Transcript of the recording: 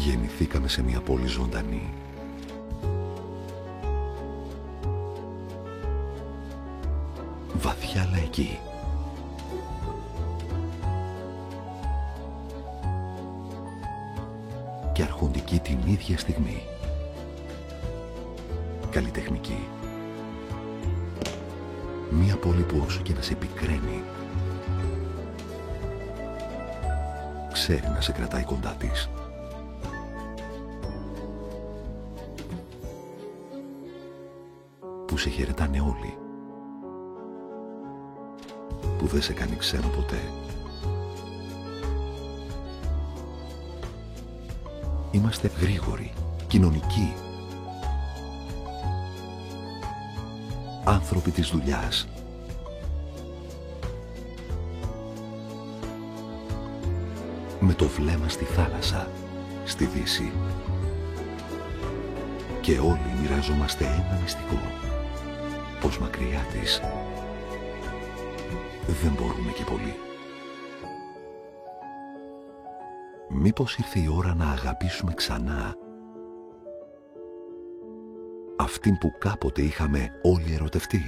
Γεννηθήκαμε σε μια πόλη ζωντανή. Βαθιά λαϊκή. Και αρχοντική την ίδια στιγμή. Καλλιτεχνική. Μια πόλη που όσο και να σε πικραίνει, ξέρει να σε κρατάει κοντά της. Που σε χαιρετάνε όλοι. Που δεν σε κάνει ξένο ποτέ. Είμαστε γρήγοροι, κοινωνικοί. Άνθρωποι της δουλειάς. Με το βλέμμα στη θάλασσα, στη Δύση. Και όλοι μοιραζόμαστε ένα μυστικό. Πως μακριά της δεν μπορούμε και πολύ. Μήπως ήρθε η ώρα να αγαπήσουμε ξανά αυτήν που κάποτε είχαμε όλοι ερωτευτεί.